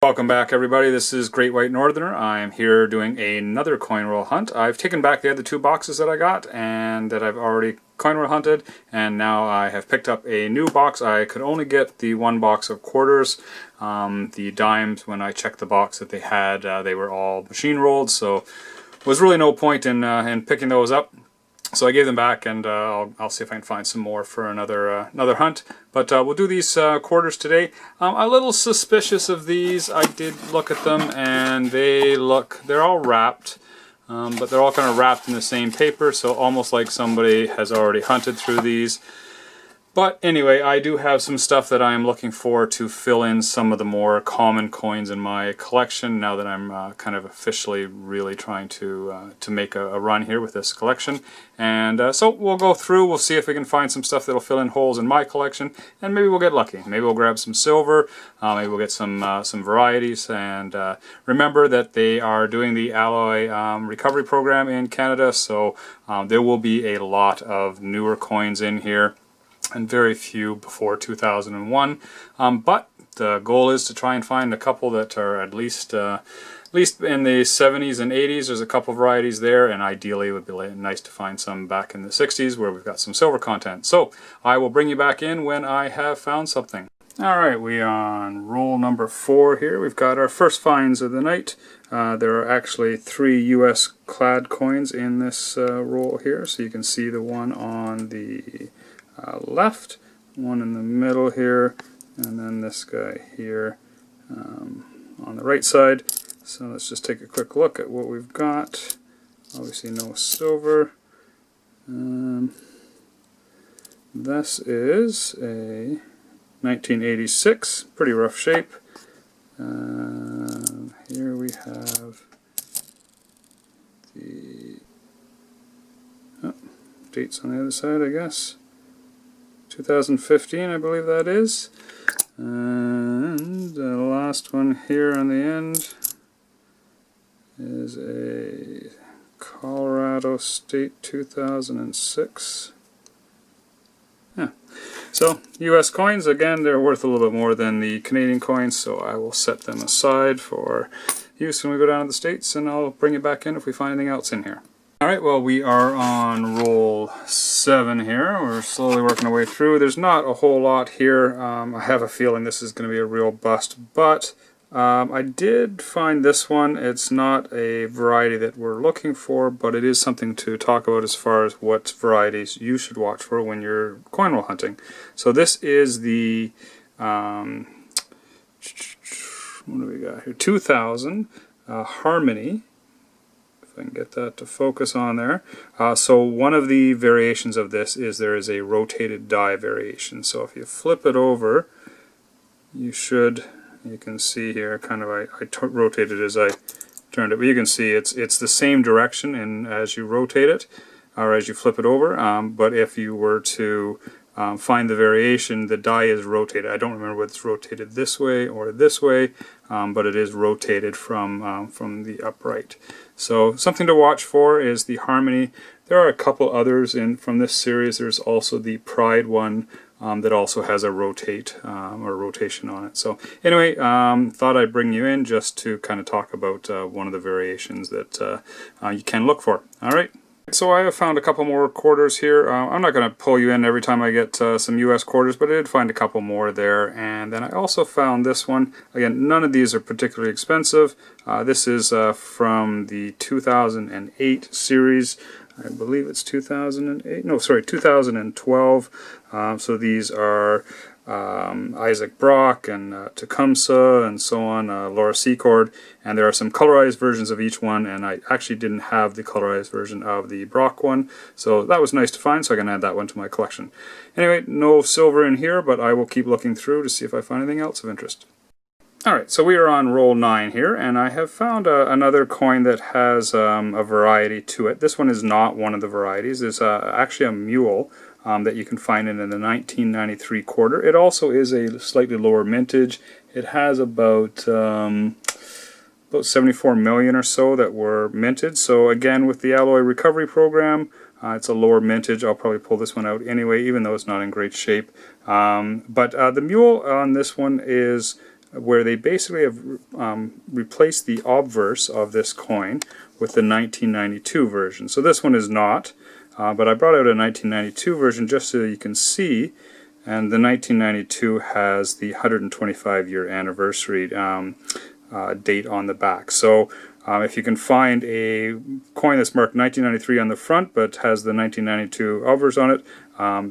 Welcome back, everybody. This is Greatwhitenortherner. I am here doing another coin roll hunt. I've taken back the other two boxes that I got and that I've already coin roll hunted, and now I have picked up a new box. I could only get the one box of quarters. The dimes, when I checked the box that they had, they were all machine rolled, so there was really no point in picking those up. So I gave them back, and I'll see if I can find some more for another hunt. But we'll do these quarters today. A little suspicious of these. I did look at them, and they're all wrapped, but they're all kind of wrapped in the same paper, so almost like somebody has already hunted through these. But anyway, I do have some stuff that I am looking for to fill in some of the more common coins in my collection now that I'm kind of officially really trying to make a run here with this collection. And so we'll go through, we'll see if we can find some stuff that'll fill in holes in my collection, and maybe we'll get lucky. Maybe we'll grab some silver, maybe we'll get some varieties, and remember that they are doing the alloy recovery program in Canada, so there will be a lot of newer coins in here, and very few before 2001. But the goal is to try and find a couple that are at least in the 70s and 80s. There's a couple varieties there, and ideally it would be nice to find some back in the 60s where we've got some silver content. So I will bring you back in when I have found something. Alright, we are on roll number 4 here. We've got our first finds of the night. There are actually 3 US clad coins in this roll here, so you can see the one on the left, one in the middle here, and then this guy here on the right side. So let's just take a quick look at what we've got. Obviously no silver. This is a 1986, pretty rough shape. Here we have the dates on the other side, I guess. 2015, I believe that is. And the last one here on the end is a Colorado State 2006. Yeah. So, US coins, again, they're worth a little bit more than the Canadian coins, so I will set them aside for use when we go down to the States, and I'll bring it back in if we find anything else in here. Alright, well, we are on roll 7 here. We're slowly working our way through. There's not a whole lot here. I have a feeling this is going to be a real bust, but I did find this one. It's not a variety that we're looking for, but it is something to talk about as far as what varieties you should watch for when you're coin roll hunting. So this is the, what do we got here? 2000 Harmony. If I can get that to focus on there. So one of the variations of this is there is a rotated die variation. So if you flip it over, you can see here, kind of I rotated as I turned it, but you can see it's the same direction as you rotate it, or as you flip it over, but if you were to find the variation, the die is rotated. I don't remember whether it's rotated this way or this way, but it is rotated from the upright. So something to watch for is the Harmony. There are a couple others from this series. There's also the Pride one that also has a rotation on it. So anyway, thought I'd bring you in just to kind of talk about one of the variations that you can look for. All right. So I have found a couple more quarters here. I'm not going to pull you in every time I get some US quarters, but I did find a couple more there. And then I also found this one. Again, none of these are particularly expensive. This is from the 2008 series. I believe it's 2008. No, sorry, 2012. So these are Isaac Brock and Tecumseh and so on, Laura Secord, and there are some colorized versions of each one, and I actually didn't have the colorized version of the Brock one, so that was nice to find, so I can add that one to my collection. Anyway, no silver in here, but I will keep looking through to see if I find anything else of interest. Alright, so we are on roll 9 here, and I have found another coin that has a variety to it. This one is not one of the varieties. It's actually a mule that you can find in the 1993 quarter. It also is a slightly lower mintage. It has about 74 million or so that were minted. So again, with the alloy recovery program, it's a lower mintage. I'll probably pull this one out anyway, even though it's not in great shape. But the mule on this one is where they basically have replaced the obverse of this coin with the 1992 version. So this one is not, but I brought out a 1992 version just so you can see, and the 1992 has the 125-year anniversary date on the back. So if you can find a coin that's marked 1993 on the front but has the 1992 obverse on it,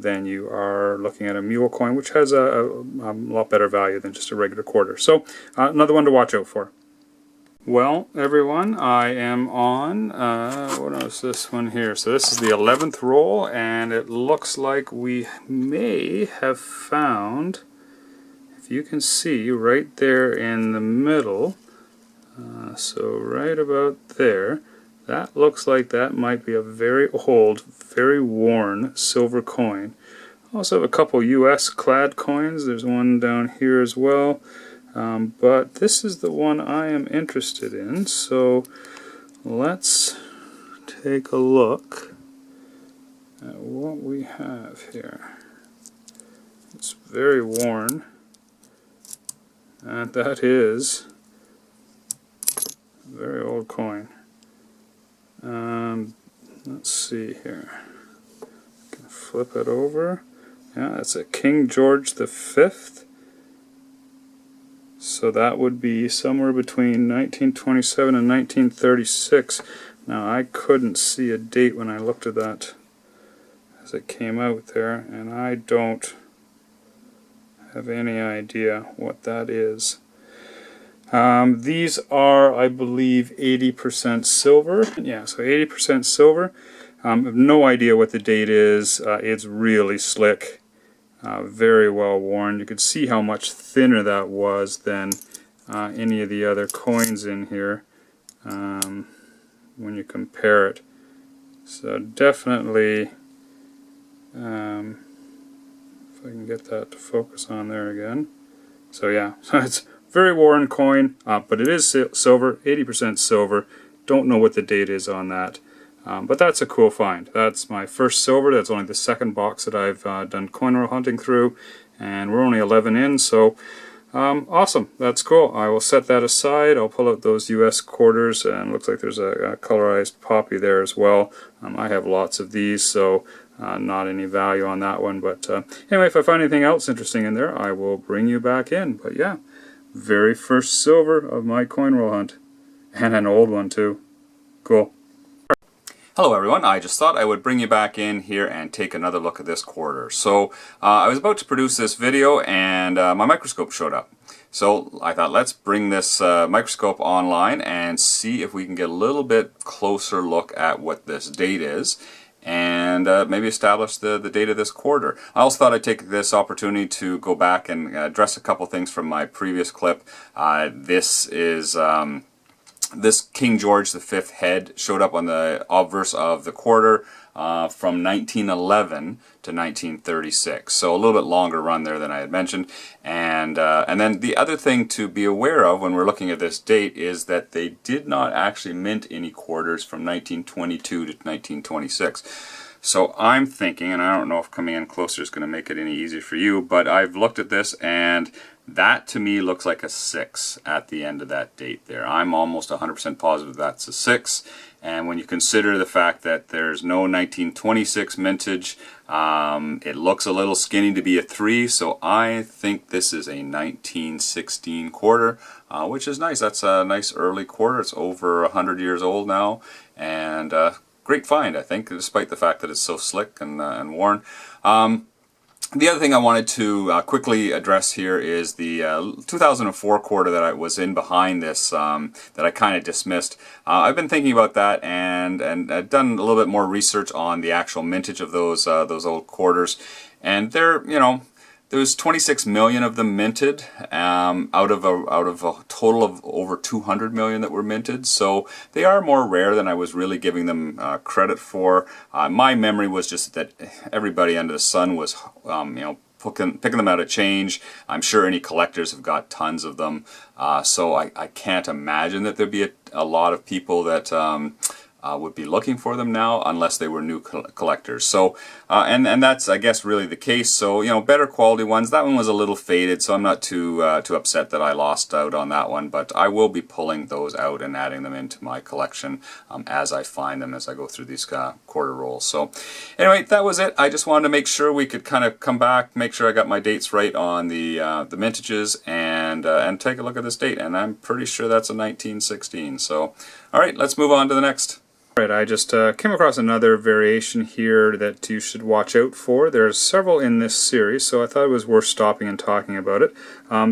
then you are looking at a mule coin, which has a lot better value than just a regular quarter. So another one to watch out for. Well, everyone, I am on, what is this one here? So this is the 11th roll, and it looks like we may have found, if you can see right there in the middle, so right about there, that looks like that might be a very old, very worn silver coin. I also have a couple US clad coins. There's one down here as well. But this is the one I am interested in, so let's take a look at what we have here. It's very worn, and that is a very old coin. Let's see here. I can flip it over. Yeah, that's a King George V. So that would be somewhere between 1927 and 1936. Now I couldn't see a date when I looked at that as it came out there, and I don't have any idea what that is. These are, I believe, 80% silver. Yeah, so 80% silver. I have no idea what the date is. It's really slick. Very well worn. You could see how much thinner that was than any of the other coins in here when you compare it. So definitely, if I can get that to focus on there again. So yeah, it's a very worn coin, but it is silver, 80% silver. Don't know what the date is on that. But that's a cool find. That's my first silver. That's only the second box that I've done coin roll hunting through, and we're only 11 in, so awesome. That's cool. I will set that aside. I'll pull out those US quarters, and it looks like there's a colorized poppy there as well. I have lots of these, so not any value on that one. But anyway, if I find anything else interesting in there, I will bring you back in. But yeah, very first silver of my coin roll hunt, and an old one too. Cool. Hello everyone, I just thought I would bring you back in here and take another look at this quarter. So I was about to produce this video and my microscope showed up. So I thought let's bring this microscope online and see if we can get a little bit closer look at what this date is and maybe establish the date of this quarter. I also thought I'd take this opportunity to go back and address a couple things from my previous clip. This King George V head showed up on the obverse of the quarter from 1911 to 1936. So a little bit longer run there than I had mentioned. And then the other thing to be aware of when we're looking at this date is that they did not actually mint any quarters from 1922 to 1926. So I'm thinking, and I don't know if coming in closer is going to make it any easier for you, but I've looked at this and that to me looks like a 6 at the end of that date there. I'm almost 100% positive that's a 6. And when you consider the fact that there's no 1926 mintage, it looks a little skinny to be a 3. So I think this is a 1916 quarter, which is nice. That's a nice early quarter. It's over 100 years old now. And great find, I think, despite the fact that it's so slick and worn. The other thing I wanted to quickly address here is the 2004 quarter that I was in behind this that I kind of dismissed. I've been thinking about that and I've done a little bit more research on the actual mintage of those old quarters, and they're, you know, there's 26 million of them minted out of a total of over 200 million that were minted. So they are more rare than I was really giving them credit for. My memory was just that everybody under the sun was, you know, picking them out of change. I'm sure any collectors have got tons of them. So I can't imagine that there'd be a lot of people that would be looking for them now unless they were new collectors. So and that's, I guess, really the case. So, you know, better quality ones. That one was a little faded, so I'm not too upset that I lost out on that one, but I will be pulling those out and adding them into my collection as I find them, as I go through these quarter rolls. So anyway, that was it. I just wanted to make sure we could kind of come back, make sure I got my dates right on the mintages, and take a look at this date, and I'm pretty sure that's a 1916. So all right, let's move on to the next. Right, I just came across another variation here that you should watch out for. There's several in this series, so I thought it was worth stopping and talking about it.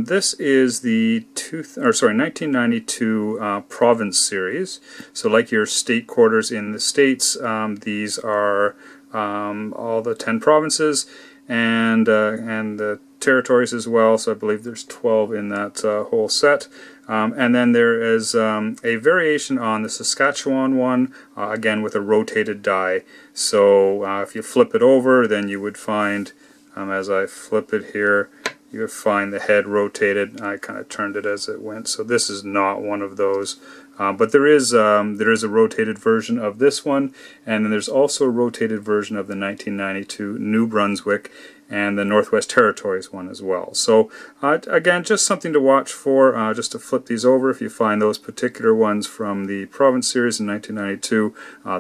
This is the 1992 Province series. So like your state quarters in the states, these are all the 10 provinces and the territories as well. So I believe there's 12 in that whole set. And then there is a variation on the Saskatchewan one, again with a rotated die. So if you flip it over, then you would find, as I flip it here, you would find the head rotated. I kind of turned it as it went, so this is not one of those. But there is a rotated version of this one, and then there's also a rotated version of the 1992 New Brunswick and the Northwest Territories one as well. So again, just something to watch for, just to flip these over. If you find those particular ones from the Province series in 1992,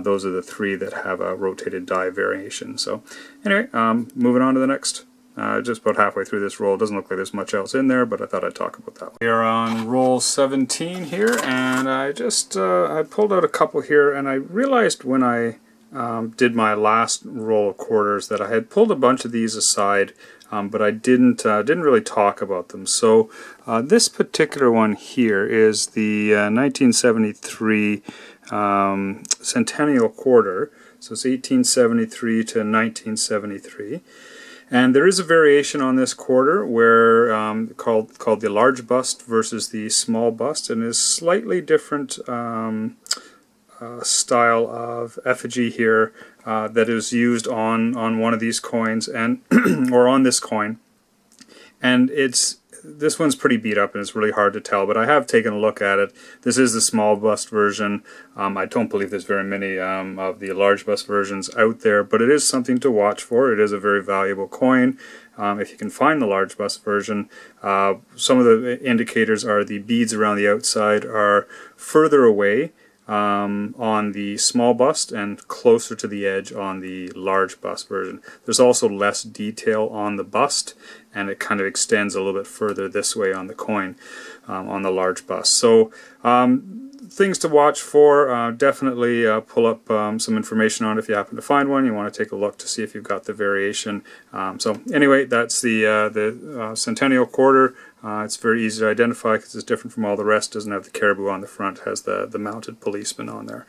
those are the three that have a rotated die variation. So anyway, moving on to the next. Just about halfway through this roll. It doesn't look like there's much else in there, but I thought I'd talk about that one. We are on roll 17 here, and I just I pulled out a couple here, and I realized when I did my last roll of quarters that I had pulled a bunch of these aside, but I didn't really talk about them. So this particular one here is the 1973 Centennial quarter. So it's 1873 to 1973. And there is a variation on this quarter where called the large bust versus the small bust, and is slightly different style of effigy here that is used on one of these coins, and or on this coin, and this one's pretty beat up and it's really hard to tell, but I have taken a look at it. This is the small bust version. I don't believe there's very many of the large bust versions out there, but it is something to watch for. It is a very valuable coin. If you can find the large bust version, some of the indicators are the beads around the outside are further away on the small bust and closer to the edge on the large bust version. There's also less detail on the bust, and it kind of extends a little bit further this way on the coin, on the large bust. So things to watch for. Definitely pull up some information on it if you happen to find one. You want to take a look to see if you've got the variation. So anyway, that's the Centennial quarter. It's very easy to identify because it's different from all the rest. Doesn't have the caribou on the front, has the mounted policeman on there.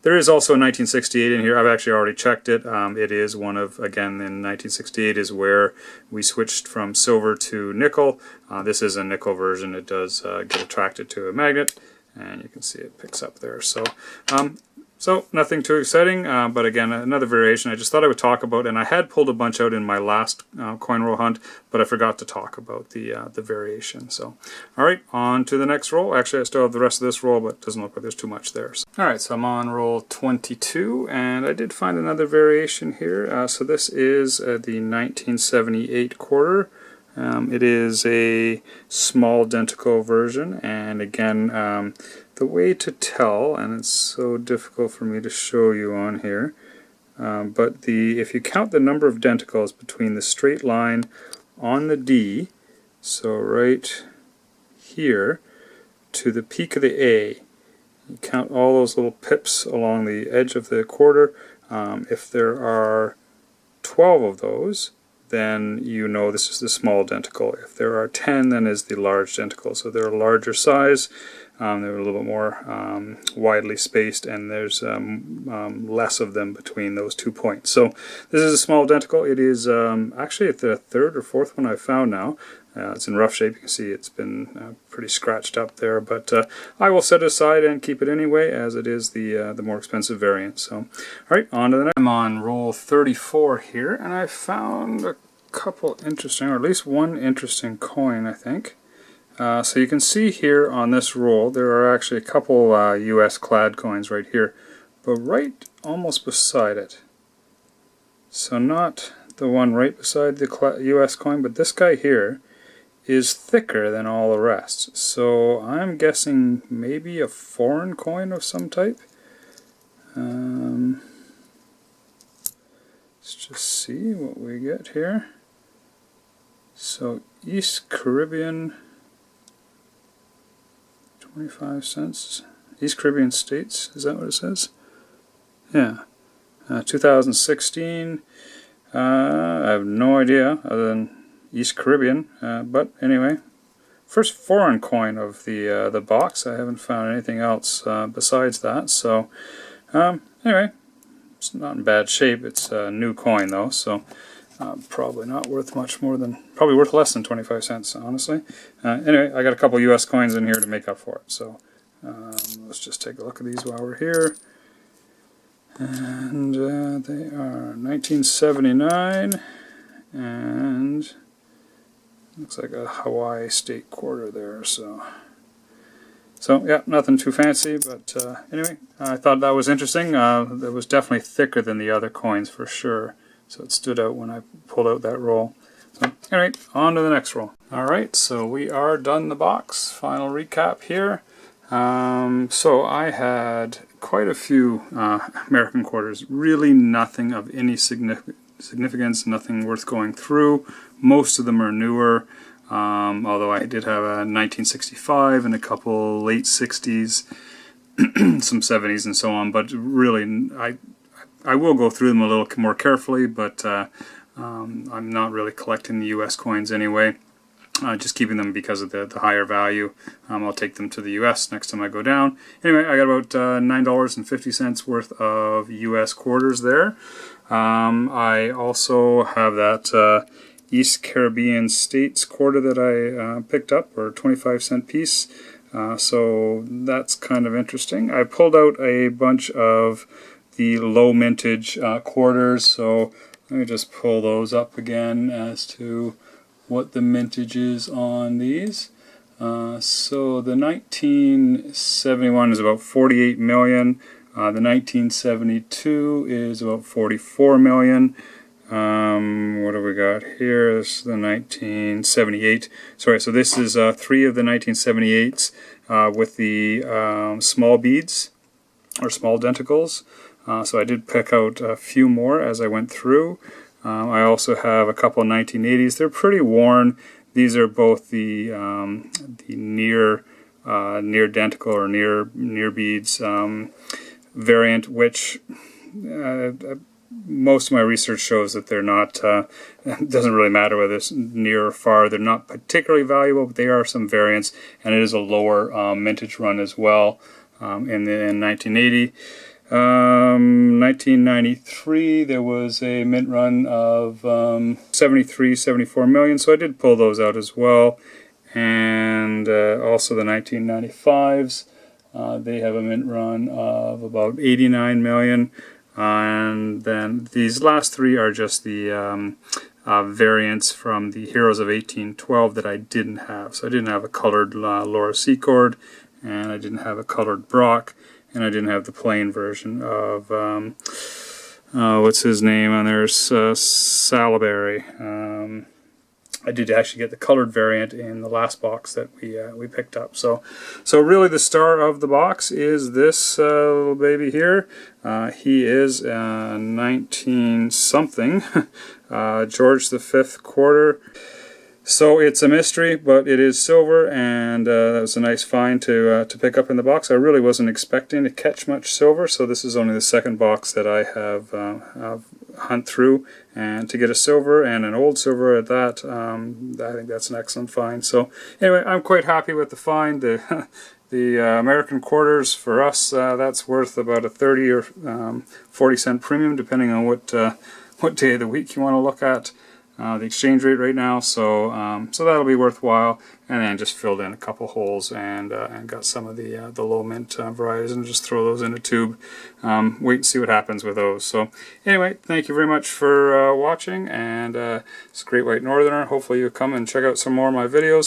There is also a 1968 in here. I've actually already checked it. It is one of, again, in 1968 is where we switched from silver to nickel. This is a nickel version. It does get attracted to a magnet, and you can see it picks up there. So so nothing too exciting, but again, another variation I just thought I would talk about, and I had pulled a bunch out in my last coin roll hunt, but I forgot to talk about the variation. So, all right, on to the next roll. Actually, I still have the rest of this roll, but it doesn't look like there's too much there. So. All right, so I'm on roll 22, and I did find another variation here. So this is the 1978 quarter. It is a small denticle version, and again, the way to tell, and it's so difficult for me to show you on here, but if you count the number of denticles between the straight line on the D, so right here, to the peak of the A, you count all those little pips along the edge of the quarter. If there are 12 of those, then you know this is the small denticle. If there are 10, then is the large denticle. So they're a larger size, they're a little bit more widely spaced, and there's less of them between those 2 points. So this is a small denticle. It is actually the third or fourth one I've found now. It's in rough shape. You can see it's been pretty scratched up there, but I will set it aside and keep it anyway, as it is the more expensive variant. So, all right, on to the next. I'm on roll 34 here, and I found a couple interesting, or at least one interesting coin, I think. So you can see here on this roll, there are actually a couple US clad coins right here. but right almost beside it. So not the one right beside the US coin, but this guy here is thicker than all the rest. So I'm guessing maybe a foreign coin of some type. Let's just see what we get here. So East Caribbean, 25 cents. East Caribbean states, is that what it says? Yeah. 2016. I have no idea other than East Caribbean, but anyway, first foreign coin of the box. I haven't found anything else besides that. So anyway, it's not in bad shape. It's a new coin though, so probably not worth much more than, probably worth less than 25 cents, honestly. Anyway, I got a couple US coins in here to make up for it. So let's just take a look at these while we're here. And they are 1979, and looks like a Hawaii state quarter there. So yeah, nothing too fancy, but anyway, I thought that was interesting. That was definitely thicker than the other coins for sure. So it stood out when I pulled out that roll. So anyway, on to the next roll. Alright, so we are done the box. Final recap here. So I had quite a few American quarters. Really nothing of any significance, nothing worth going through. Most of them are newer. Although I did have a 1965 and a couple late 60s, some 70s and so on, but really I will go through them a little more carefully, but I'm not really collecting the US coins anyway, just keeping them because of the higher value. I'll take them to the US next time I go down. Anyway, I got about $9.50 worth of US quarters there. I also have that East Caribbean States quarter that I picked up, or 25-cent piece. So that's kind of interesting. I pulled out a bunch of the low mintage quarters, so let me just pull those up again as to what the mintage is on these. So the 1971 is about 48 million. The 1972 is about 44 million. What do we got here? This is the 1978. Sorry, so this is 3 of the 1978s with the small beads, or small denticles. So I did pick out a few more as I went through. I also have a couple 1980s. They're pretty worn. These are both the near denticle or near beads variant, which most of my research shows that they're not, it doesn't really matter whether it's near or far, they're not particularly valuable, but they are some variants, and it is a lower mintage run as well in 1980. 1993 there was a mint run of 74 million, so I did pull those out as well. And also the 1995s, they have a mint run of about 89 million. And then these last 3 are just the variants from the Heroes of 1812 that I didn't have. So I didn't have a colored Laura Secord, and I didn't have a colored Brock, and I didn't have the plain version of what's his name on there, Salaberry. I did actually get the colored variant in the last box that we picked up. So really the star of the box is this little baby here. He is 19-something, George V quarter. So it's a mystery, but it is silver, and that was a nice find to pick up in the box. I really wasn't expecting to catch much silver, so this is only the second box that I have hunt through, and to get a silver, and an old silver at that, I think that's an excellent find. So anyway, I'm quite happy with the find. The American quarters for us, that's worth about a 30 or 40 cent premium, depending on what day of the week you want to look at. The exchange rate right now, so that'll be worthwhile. And then just filled in a couple holes and got some of the low mint varieties and just throw those in a tube. Wait and see what happens with those. So anyway, thank you very much for watching, and it's Great White Northerner. Hopefully you'll come and check out some more of my videos.